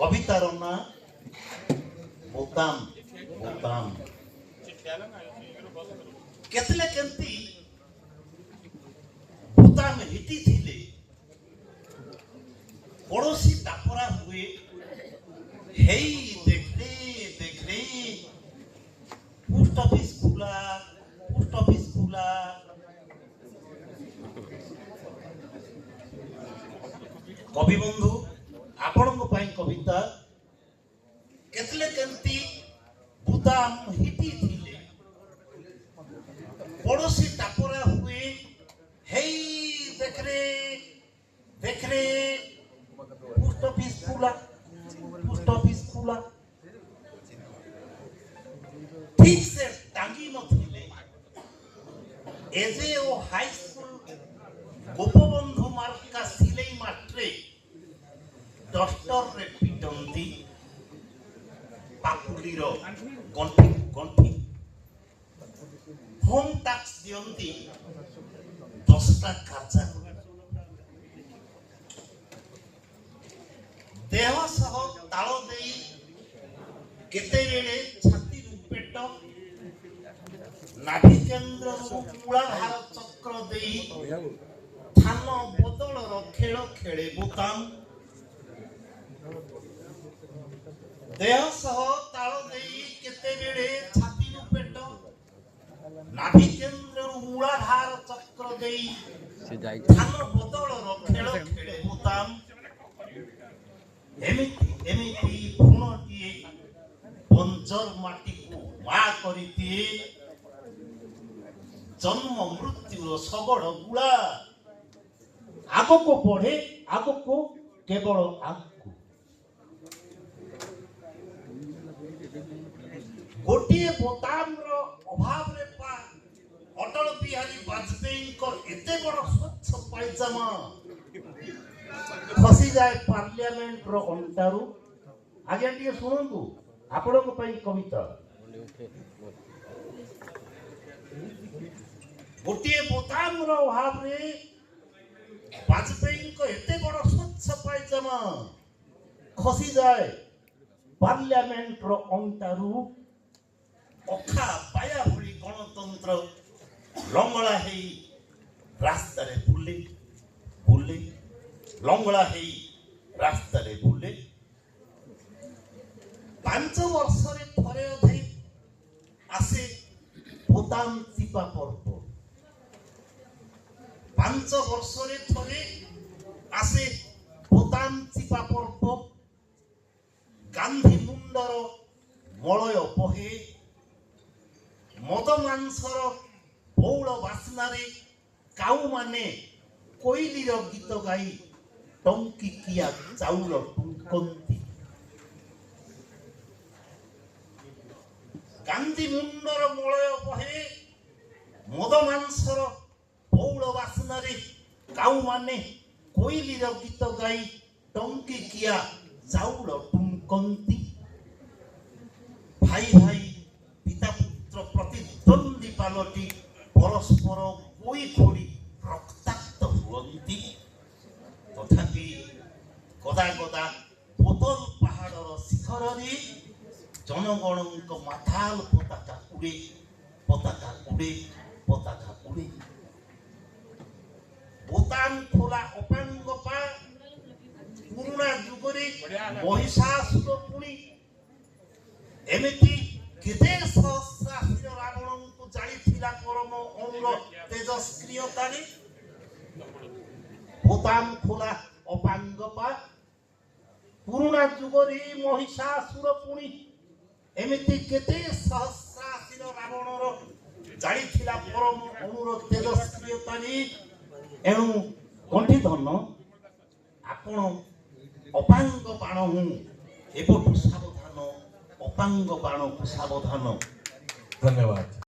কবিতার না বোতাম বোতাম কেতলে কেমতি বোতাম হিটি থিলে পড়োশী টাপরা হুଏ হেই দেখলে দেখলে পোস্ট অফিস খোলা কবি বন্ধু ଆପଣଙ୍କ ପାଇଁ କବିତା କେତଲେ କେମତି ବୁଦାମ ହିଟି ଥିଲେ ପଡ଼ୋଶୀ ଟାପରା ହୁଏ ହେଇ ଦେଖରେ পোস্ট অফিস খোলা ঠিক সে টাঙ্গি নথিলে এজে ও হাই স্কুল গোপবন্ধু মার্কা সিলেই মাত্রে ଡଷ୍ଟରରେ ପିଟନ୍ତି ପାପୁଲିର ଗଣ୍ଠି ହୋମ ଟାକ୍ସ ଦିଅନ୍ତି 10ଟା ଖାର୍ଚ୍ଚା ଦେହ ସହ ତାଳ ଦେଇ କେତେବେଳେ ଛାତିରୁ ପେଟ ନାଭି କେନ୍ଦ୍ରରୁ ମୂଳାଧାର ଚକ୍ର ଦେଇ ଥାନ ବଦଳର ଖେଳ ଖେଳେ ବୋତାମ ଦେହ ସହ ତାଳ ଦେଇ କେତେବେଳେ ଛାତିରୁ ପେଟ ନାଭି କେନ୍ଦ୍ରରୁ ମୂଳାଧାର ଚକ୍ର ଦେଇ ଥାନ ବଦଳର ଖେଳ ଖେଳେ ବୋତାମ ଏମିତି ଭ୍ରୂଣଟିଏ ବଞ୍ଜର ମାଟିକୁ ମା କରିଦିଏ ଜନ୍ମ ମୃତ୍ୟୁର ଶଗଡ଼ ଗୁଳା ଆଗକୁ ବଢେ ଆଗକୁ କେବଳ ଆଗକୁ ଗୋଟିଏ ବୋତାମର ଅଭାବରେ ଅଟଳ ବିହାରୀ ବାଜପେୟୀଙ୍କ ଏତେ ବଡ଼ ସ୍ୱଚ୍ଛ ପାଇଜାମା ଖସିଯାଏ ପାର୍ଲିଆମେଣ୍ଟର ଅଣ୍ଟାରୁ। ଆଜ୍ଞା ଟିକେ ଶୁଣନ୍ତୁ ଆପଣଙ୍କ ପାଇଁ କବିତା। ଗୋଟିଏ ବୋତାମର ଅଭାବରେ ବାଜପେୟୀଙ୍କ ଏତେ ବଡ଼ ସ୍ୱଚ୍ଛ ପାଇଜାମା ଖସିଯାଏ ପାର୍ଲିଆମେଣ୍ଟର ଅଣ୍ଟାରୁ। ଅଖା ପାୟା ଭଳି ଗଣତନ୍ତ୍ର ଲଙ୍ଗଳା ହେଇ ରାସ୍ତାରେ ବୁଲେ ଲଙ୍ଗଳା ହେଇ ରାସ୍ତାରେ ବୁଲେ 5 ବର୍ଷରେ ଥରେ ଅଧେ ଆସେ ବୋତାମ ଚିପା ପର୍ବ 5 ବର୍ଷରେ ଥରେ ଆସେ ବୋତାମ ଚିପା ପର୍ବ ଗାନ୍ଧୀ ମୁଣ୍ଡର ମଳୟ ବହେ ମଦ ମାଂସର ବଉଳ ବାସ୍ନାରେ କାଉମାନେ କୋଇଲିର ଗୀତ ଗାଇ ଟଙ୍କିକିଆ ଚାଉଳ ଟୁଙ୍କନ୍ତି। ଗାନ୍ଧୀ ମୁଣ୍ଡର ମଳୟ ବହେ ମଦ ମାଂସର ବଉଳ ବାସ୍ନାରେ କାଉମାନେ କୋଇଲିର ଗୀତ ଗାଇ ଟଙ୍କିକିଆ ଚାଉଳ ଟୁଙ୍କନ୍ତି। ଭାଇ ଭାଇ ପିତା ପୁତ୍ର ପ୍ରତିଦ୍ୱନ୍ଦ୍ୱୀ ପାଲଟି ପରସ୍ପର ଗୋଇ ଖୋଳି ରକ୍ତାକ୍ତ ହୁଅନ୍ତି। ତଥାପି ଗଦା ଗଦା ବୋତଲ ପାହାଡ଼ର ଶିଖରରେ ଜନଗଣଙ୍କ ମାଥାଲ ପତାକା ଉଡ଼େ ବୋତାମ ଖୋଲା ଅପାଙ୍ଗ ପା ପୁରୁଣା ଯୁଗରେ ମହିଷାସୁର ପୁଣି ଏମିତି କେତେ ସହସ୍ରାଶୀର ରାବଣଙ୍କୁ ଜାଳିଥିଲା ପରମ ଅଣୁର ତେଜସ୍କ୍ରିୟତାରେ। ବୋତାମ ଖୋଲା ଅପାଙ୍ଗ ପା ପୁରୁଣା ଯୁଗରେ ମହିଷାସୁର ପୁଣି ଏମିତି କେତେ ସହସ୍ରାଶୀର ରାବଣର ଜାଳିଥିଲା ପରମ ଅଣୁର ତେଜସ୍କ୍ରିୟତାରେ। ଏଣୁ କଣ୍ଠିଧନ ଆପଣ ଅପାଙ୍ଗ ବାଣ ଏବେଠୁ ସାବଧାନ ଅପାଙ୍ଗ ବାଣକୁ ସାବଧାନ। ଧନ୍ୟବାଦ।